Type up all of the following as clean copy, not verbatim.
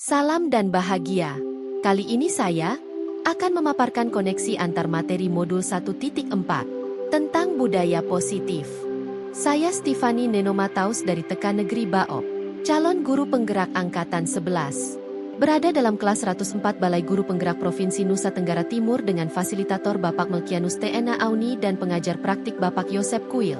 Salam dan bahagia. Kali ini saya akan memaparkan koneksi antar materi modul 1.4 tentang budaya positif. Saya Stefani Nenomataus dari TK Negeri Baop, calon guru penggerak angkatan 11. Berada dalam kelas 104 Balai Guru Penggerak Provinsi Nusa Tenggara Timur dengan fasilitator Bapak Melkianus T.Ena Auni dan pengajar praktik Bapak Yosep Kuil.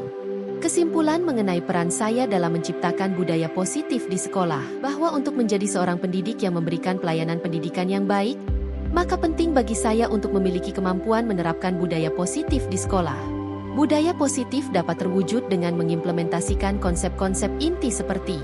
Kesimpulan mengenai peran saya dalam menciptakan budaya positif di sekolah, bahwa untuk menjadi seorang pendidik yang memberikan pelayanan pendidikan yang baik, maka penting bagi saya untuk memiliki kemampuan menerapkan budaya positif di sekolah. Budaya positif dapat terwujud dengan mengimplementasikan konsep-konsep inti seperti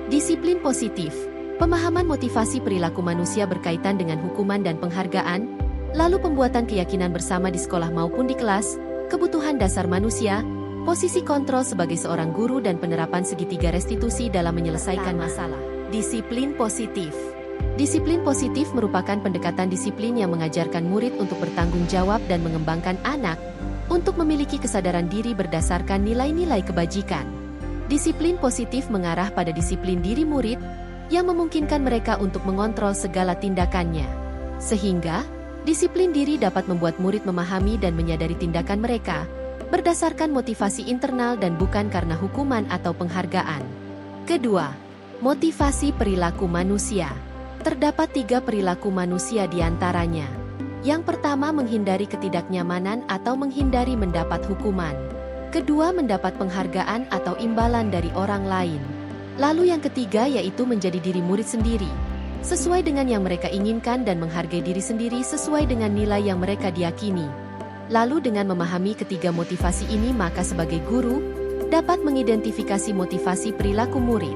disiplin positif, pemahaman motivasi perilaku manusia berkaitan dengan hukuman dan penghargaan, lalu pembuatan keyakinan bersama di sekolah maupun di kelas, kebutuhan dasar manusia, posisi kontrol sebagai seorang guru dan penerapan segitiga restitusi dalam menyelesaikan masalah. Disiplin positif. Disiplin positif merupakan pendekatan disiplin yang mengajarkan murid untuk bertanggung jawab dan mengembangkan anak untuk memiliki kesadaran diri berdasarkan nilai-nilai kebajikan. Disiplin positif mengarah pada disiplin diri murid yang memungkinkan mereka untuk mengontrol segala tindakannya. Sehingga, disiplin diri dapat membuat murid memahami dan menyadari tindakan mereka berdasarkan motivasi internal dan bukan karena hukuman atau penghargaan. Kedua, motivasi perilaku manusia. Terdapat 3 perilaku manusia di antaranya. Yang pertama, menghindari ketidaknyamanan atau menghindari mendapat hukuman. Kedua, mendapat penghargaan atau imbalan dari orang lain. Lalu yang ketiga yaitu menjadi diri murid sendiri, sesuai dengan yang mereka inginkan dan menghargai diri sendiri sesuai dengan nilai yang mereka diyakini. Lalu dengan memahami ketiga motivasi ini maka sebagai guru, dapat mengidentifikasi motivasi perilaku murid.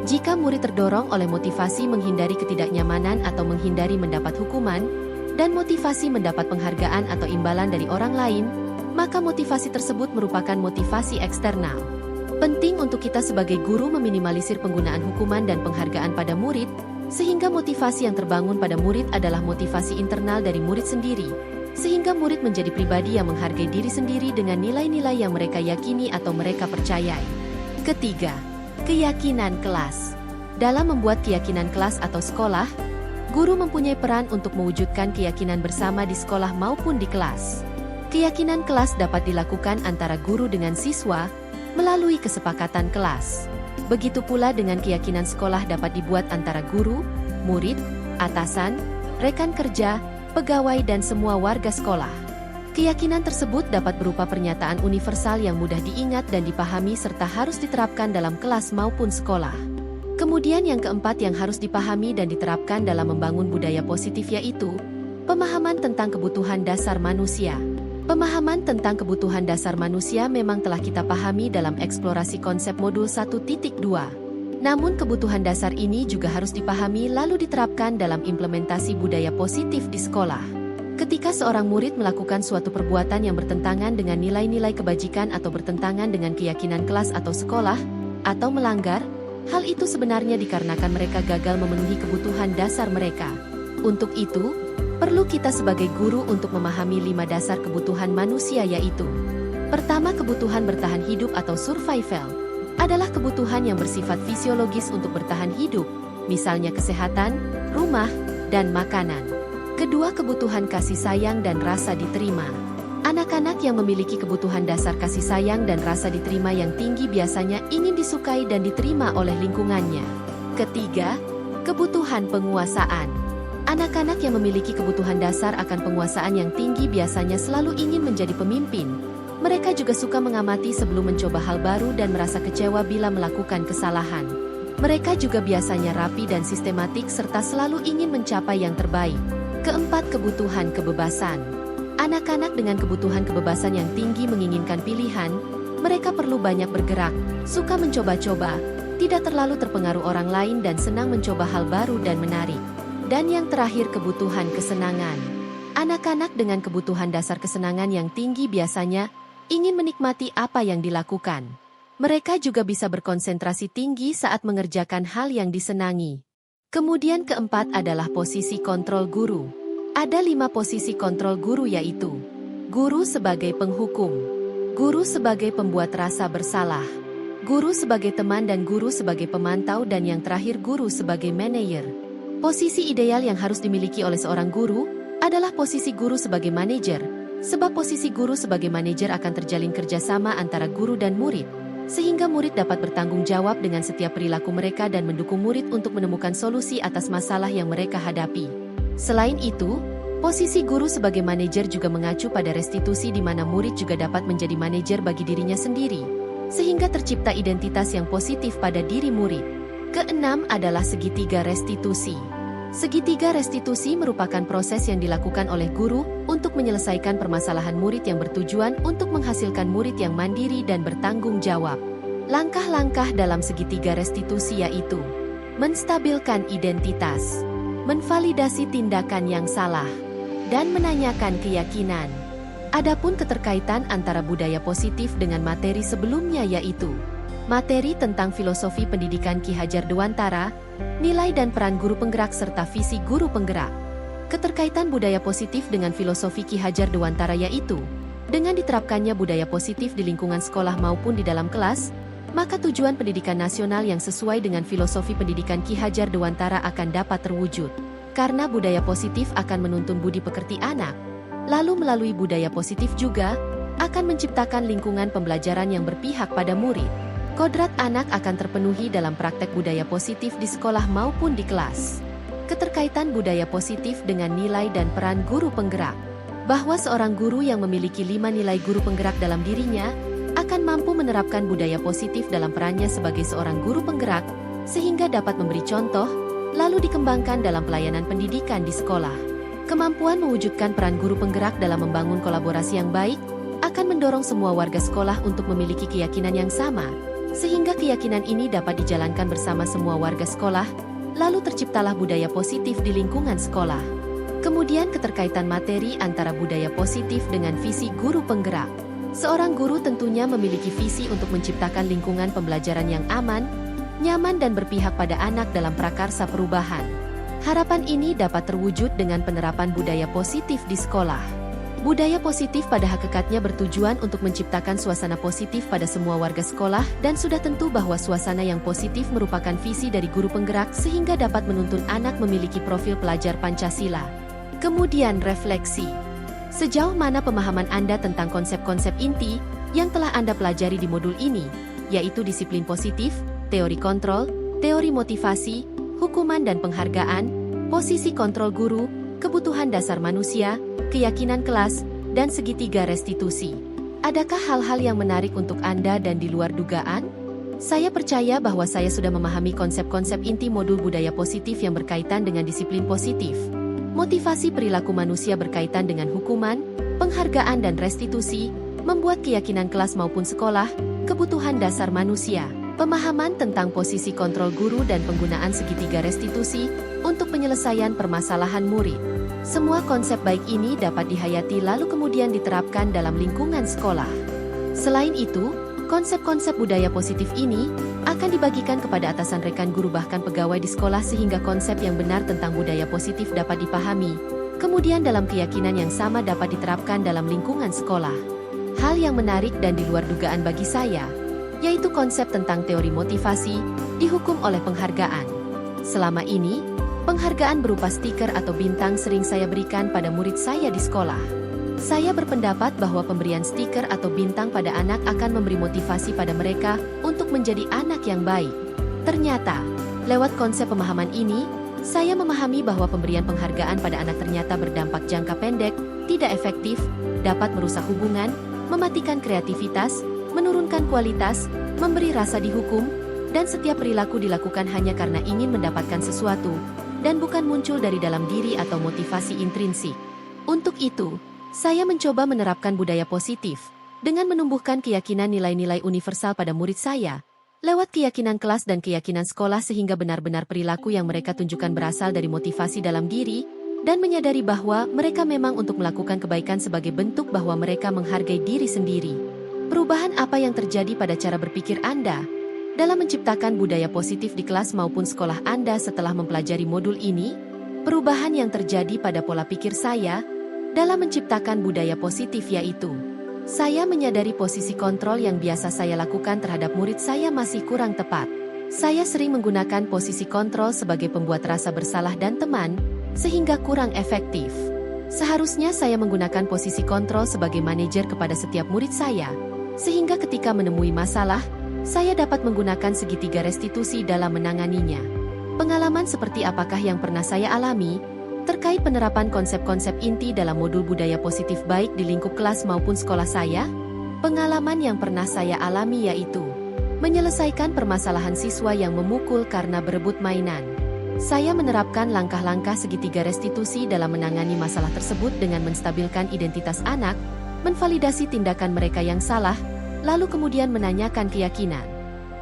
Jika murid terdorong oleh motivasi menghindari ketidaknyamanan atau menghindari mendapat hukuman, dan motivasi mendapat penghargaan atau imbalan dari orang lain, maka motivasi tersebut merupakan motivasi eksternal. Penting untuk kita sebagai guru meminimalisir penggunaan hukuman dan penghargaan pada murid, sehingga motivasi yang terbangun pada murid adalah motivasi internal dari murid sendiri. Sehingga murid menjadi pribadi yang menghargai diri sendiri dengan nilai-nilai yang mereka yakini atau mereka percayai. Ketiga, keyakinan kelas. Dalam membuat keyakinan kelas atau sekolah, guru mempunyai peran untuk mewujudkan keyakinan bersama di sekolah maupun di kelas. Keyakinan kelas dapat dilakukan antara guru dengan siswa melalui kesepakatan kelas. Begitu pula dengan keyakinan sekolah dapat dibuat antara guru, murid, atasan, rekan kerja, pegawai dan semua warga sekolah. Keyakinan tersebut dapat berupa pernyataan universal yang mudah diingat dan dipahami serta harus diterapkan dalam kelas maupun sekolah. Kemudian yang keempat yang harus dipahami dan diterapkan dalam membangun budaya positif yaitu pemahaman tentang kebutuhan dasar manusia. Pemahaman tentang kebutuhan dasar manusia memang telah kita pahami dalam eksplorasi konsep modul 1.2. Namun kebutuhan dasar ini juga harus dipahami lalu diterapkan dalam implementasi budaya positif di sekolah. Ketika seorang murid melakukan suatu perbuatan yang bertentangan dengan nilai-nilai kebajikan atau bertentangan dengan keyakinan kelas atau sekolah, atau melanggar, hal itu sebenarnya dikarenakan mereka gagal memenuhi kebutuhan dasar mereka. Untuk itu, perlu kita sebagai guru untuk memahami 5 dasar kebutuhan manusia yaitu: pertama, kebutuhan bertahan hidup atau survival adalah kebutuhan yang bersifat fisiologis untuk bertahan hidup, misalnya kesehatan, rumah, dan makanan. Kedua, kebutuhan kasih sayang dan rasa diterima. Anak-anak yang memiliki kebutuhan dasar kasih sayang dan rasa diterima yang tinggi biasanya ingin disukai dan diterima oleh lingkungannya. Ketiga, kebutuhan penguasaan. Anak-anak yang memiliki kebutuhan dasar akan penguasaan yang tinggi biasanya selalu ingin menjadi pemimpin. Mereka juga suka mengamati sebelum mencoba hal baru dan merasa kecewa bila melakukan kesalahan. Mereka juga biasanya rapi dan sistematik serta selalu ingin mencapai yang terbaik. Keempat, kebutuhan kebebasan. Anak-anak dengan kebutuhan kebebasan yang tinggi menginginkan pilihan, mereka perlu banyak bergerak, suka mencoba-coba, tidak terlalu terpengaruh orang lain dan senang mencoba hal baru dan menarik. Dan yang terakhir, kebutuhan kesenangan. Anak-anak dengan kebutuhan dasar kesenangan yang tinggi biasanya ingin menikmati apa yang dilakukan. Mereka juga bisa berkonsentrasi tinggi saat mengerjakan hal yang disenangi. Kemudian keempat adalah posisi kontrol guru. Ada 5 posisi kontrol guru yaitu: guru sebagai penghukum, guru sebagai pembuat rasa bersalah, guru sebagai teman dan guru sebagai pemantau dan yang terakhir guru sebagai manajer. Posisi ideal yang harus dimiliki oleh seorang guru adalah posisi guru sebagai manajer, sebab posisi guru sebagai manajer akan terjalin kerjasama antara guru dan murid, sehingga murid dapat bertanggung jawab dengan setiap perilaku mereka dan mendukung murid untuk menemukan solusi atas masalah yang mereka hadapi. Selain itu, posisi guru sebagai manajer juga mengacu pada restitusi di mana murid juga dapat menjadi manajer bagi dirinya sendiri, sehingga tercipta identitas yang positif pada diri murid. Keenam adalah segitiga restitusi. Segitiga restitusi merupakan proses yang dilakukan oleh guru untuk menyelesaikan permasalahan murid yang bertujuan untuk menghasilkan murid yang mandiri dan bertanggung jawab. Langkah-langkah dalam segitiga restitusi yaitu menstabilkan identitas, menvalidasi tindakan yang salah, dan menanyakan keyakinan. Adapun keterkaitan antara budaya positif dengan materi sebelumnya yaitu materi tentang filosofi pendidikan Ki Hajar Dewantara, nilai dan peran guru penggerak serta visi guru penggerak. Keterkaitan budaya positif dengan filosofi Ki Hajar Dewantara yaitu, dengan diterapkannya budaya positif di lingkungan sekolah maupun di dalam kelas, maka tujuan pendidikan nasional yang sesuai dengan filosofi pendidikan Ki Hajar Dewantara akan dapat terwujud. Karena budaya positif akan menuntun budi pekerti anak, lalu melalui budaya positif juga akan menciptakan lingkungan pembelajaran yang berpihak pada murid. Kodrat anak akan terpenuhi dalam praktek budaya positif di sekolah maupun di kelas. Keterkaitan budaya positif dengan nilai dan peran guru penggerak. Bahwa seorang guru yang memiliki 5 nilai guru penggerak dalam dirinya akan mampu menerapkan budaya positif dalam perannya sebagai seorang guru penggerak, sehingga dapat memberi contoh, lalu dikembangkan dalam pelayanan pendidikan di sekolah. Kemampuan mewujudkan peran guru penggerak dalam membangun kolaborasi yang baik akan mendorong semua warga sekolah untuk memiliki keyakinan yang sama, sehingga keyakinan ini dapat dijalankan bersama semua warga sekolah, lalu terciptalah budaya positif di lingkungan sekolah. Kemudian keterkaitan materi antara budaya positif dengan visi guru penggerak. Seorang guru tentunya memiliki visi untuk menciptakan lingkungan pembelajaran yang aman, nyaman dan berpihak pada anak dalam prakarsa perubahan. Harapan ini dapat terwujud dengan penerapan budaya positif di sekolah. Budaya positif pada hakikatnya bertujuan untuk menciptakan suasana positif pada semua warga sekolah dan sudah tentu bahwa suasana yang positif merupakan visi dari guru penggerak sehingga dapat menuntun anak memiliki profil pelajar Pancasila. Kemudian refleksi. Sejauh mana pemahaman Anda tentang konsep-konsep inti yang telah Anda pelajari di modul ini, yaitu disiplin positif, teori kontrol, teori motivasi, hukuman dan penghargaan, posisi kontrol guru, kebutuhan dasar manusia, keyakinan kelas, dan segitiga restitusi. Adakah hal-hal yang menarik untuk Anda dan di luar dugaan? Saya percaya bahwa saya sudah memahami konsep-konsep inti modul budaya positif yang berkaitan dengan disiplin positif. Motivasi perilaku manusia berkaitan dengan hukuman, penghargaan dan restitusi, membuat keyakinan kelas maupun sekolah, kebutuhan dasar manusia, pemahaman tentang posisi kontrol guru dan penggunaan segitiga restitusi untuk penyelesaian permasalahan murid. Semua konsep baik ini dapat dihayati lalu kemudian diterapkan dalam lingkungan sekolah. Selain itu, konsep-konsep budaya positif ini akan dibagikan kepada atasan rekan guru bahkan pegawai di sekolah sehingga konsep yang benar tentang budaya positif dapat dipahami. Kemudian dalam keyakinan yang sama dapat diterapkan dalam lingkungan sekolah. Hal yang menarik dan di luar dugaan bagi saya, yaitu konsep tentang teori motivasi, dihukum oleh penghargaan. Selama ini, penghargaan berupa stiker atau bintang sering saya berikan pada murid saya di sekolah. Saya berpendapat bahwa pemberian stiker atau bintang pada anak akan memberi motivasi pada mereka untuk menjadi anak yang baik. Ternyata, lewat konsep pemahaman ini, saya memahami bahwa pemberian penghargaan pada anak ternyata berdampak jangka pendek, tidak efektif, dapat merusak hubungan, mematikan kreativitas, menurunkan kualitas, memberi rasa dihukum, dan setiap perilaku dilakukan hanya karena ingin mendapatkan sesuatu, dan bukan muncul dari dalam diri atau motivasi intrinsik. Untuk itu, saya mencoba menerapkan budaya positif dengan menumbuhkan keyakinan nilai-nilai universal pada murid saya, lewat keyakinan kelas dan keyakinan sekolah sehingga benar-benar perilaku yang mereka tunjukkan berasal dari motivasi dalam diri, dan menyadari bahwa mereka memang untuk melakukan kebaikan sebagai bentuk bahwa mereka menghargai diri sendiri. Perubahan apa yang terjadi pada cara berpikir Anda dalam menciptakan budaya positif di kelas maupun sekolah Anda setelah mempelajari modul ini? Perubahan yang terjadi pada pola pikir saya dalam menciptakan budaya positif yaitu, saya menyadari posisi kontrol yang biasa saya lakukan terhadap murid saya masih kurang tepat. Saya sering menggunakan posisi kontrol sebagai pembuat rasa bersalah dan teman, sehingga kurang efektif. Seharusnya saya menggunakan posisi kontrol sebagai manajer kepada setiap murid saya, sehingga ketika menemui masalah, saya dapat menggunakan segitiga restitusi dalam menanganinya. Pengalaman seperti apakah yang pernah saya alami terkait penerapan konsep-konsep inti dalam modul budaya positif baik di lingkup kelas maupun sekolah saya? Pengalaman yang pernah saya alami yaitu menyelesaikan permasalahan siswa yang memukul karena berebut mainan. Saya menerapkan langkah-langkah segitiga restitusi dalam menangani masalah tersebut dengan menstabilkan identitas anak, menvalidasi tindakan mereka yang salah, lalu kemudian menanyakan keyakinan.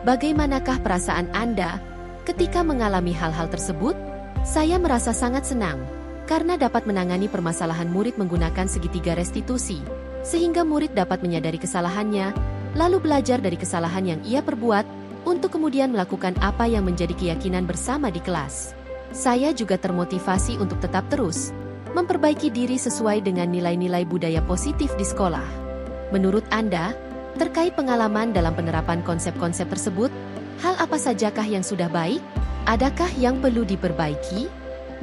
Bagaimanakah perasaan Anda ketika mengalami hal-hal tersebut? Saya merasa sangat senang, karena dapat menangani permasalahan murid menggunakan segitiga restitusi, sehingga murid dapat menyadari kesalahannya, lalu belajar dari kesalahan yang ia perbuat, untuk kemudian melakukan apa yang menjadi keyakinan bersama di kelas. Saya juga termotivasi untuk tetap terus memperbaiki diri sesuai dengan nilai-nilai budaya positif di sekolah. Menurut Anda, terkait pengalaman dalam penerapan konsep-konsep tersebut, hal apa sajakah yang sudah baik? Adakah yang perlu diperbaiki?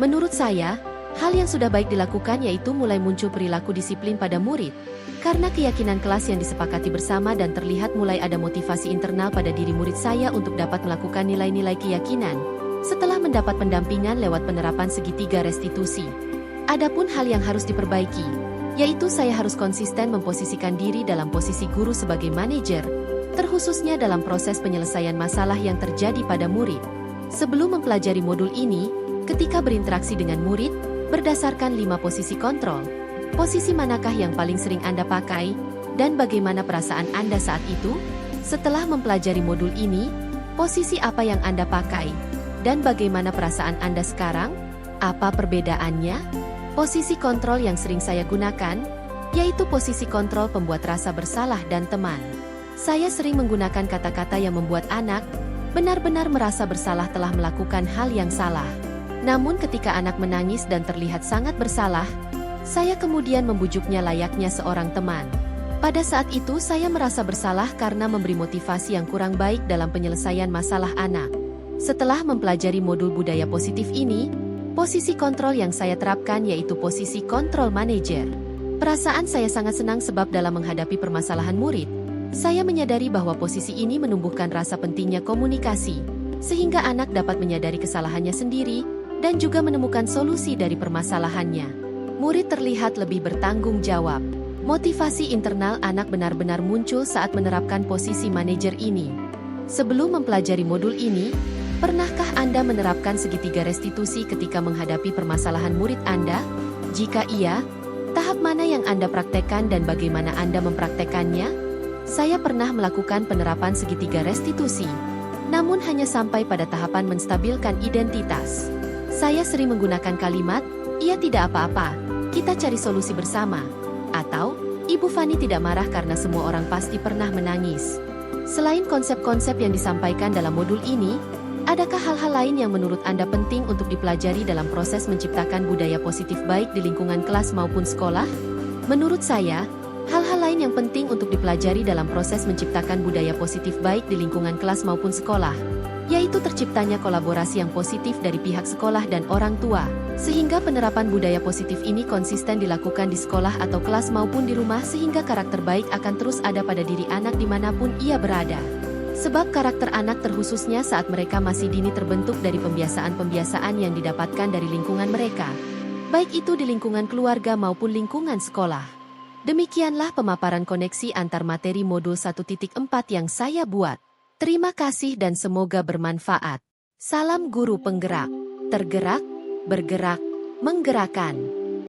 Menurut saya, hal yang sudah baik dilakukan yaitu mulai muncul perilaku disiplin pada murid, karena keyakinan kelas yang disepakati bersama dan terlihat mulai ada motivasi internal pada diri murid saya untuk dapat melakukan nilai-nilai keyakinan, setelah mendapat pendampingan lewat penerapan segitiga restitusi. Adapun hal yang harus diperbaiki, yaitu saya harus konsisten memposisikan diri dalam posisi guru sebagai manajer, terkhususnya dalam proses penyelesaian masalah yang terjadi pada murid. Sebelum mempelajari modul ini, ketika berinteraksi dengan murid, berdasarkan 5 posisi kontrol, posisi manakah yang paling sering Anda pakai, dan bagaimana perasaan Anda saat itu? Setelah mempelajari modul ini, posisi apa yang Anda pakai, dan bagaimana perasaan Anda sekarang? Apa perbedaannya? Posisi kontrol yang sering saya gunakan, yaitu posisi kontrol pembuat rasa bersalah dan teman. Saya sering menggunakan kata-kata yang membuat anak benar-benar merasa bersalah telah melakukan hal yang salah. Namun ketika anak menangis dan terlihat sangat bersalah, saya kemudian membujuknya layaknya seorang teman. Pada saat itu saya merasa bersalah karena memberi motivasi yang kurang baik dalam penyelesaian masalah anak. Setelah mempelajari modul budaya positif ini, posisi kontrol yang saya terapkan yaitu posisi kontrol manajer. Perasaan saya sangat senang sebab dalam menghadapi permasalahan murid, saya menyadari bahwa posisi ini menumbuhkan rasa pentingnya komunikasi, sehingga anak dapat menyadari kesalahannya sendiri, dan juga menemukan solusi dari permasalahannya. Murid terlihat lebih bertanggung jawab. Motivasi internal anak benar-benar muncul saat menerapkan posisi manajer ini. Sebelum mempelajari modul ini, pernahkah Anda menerapkan segitiga restitusi ketika menghadapi permasalahan murid Anda? Jika iya, tahap mana yang Anda praktekkan dan bagaimana Anda mempraktekannya? Saya pernah melakukan penerapan segitiga restitusi, namun hanya sampai pada tahapan menstabilkan identitas. Saya sering menggunakan kalimat, "Ia tidak apa-apa, kita cari solusi bersama," atau "Ibu Fani tidak marah karena semua orang pasti pernah menangis." Selain konsep-konsep yang disampaikan dalam modul ini, adakah hal-hal lain yang menurut Anda penting untuk dipelajari dalam proses menciptakan budaya positif baik di lingkungan kelas maupun sekolah? Menurut saya, hal-hal lain yang penting untuk dipelajari dalam proses menciptakan budaya positif baik di lingkungan kelas maupun sekolah, yaitu terciptanya kolaborasi yang positif dari pihak sekolah dan orang tua, sehingga penerapan budaya positif ini konsisten dilakukan di sekolah atau kelas maupun di rumah sehingga karakter baik akan terus ada pada diri anak dimanapun ia berada. Sebab karakter anak terkhususnya saat mereka masih dini terbentuk dari pembiasaan-pembiasaan yang didapatkan dari lingkungan mereka, baik itu di lingkungan keluarga maupun lingkungan sekolah. Demikianlah pemaparan koneksi antar materi modul 1.4 yang saya buat. Terima kasih dan semoga bermanfaat. Salam guru penggerak, tergerak, bergerak, menggerakkan.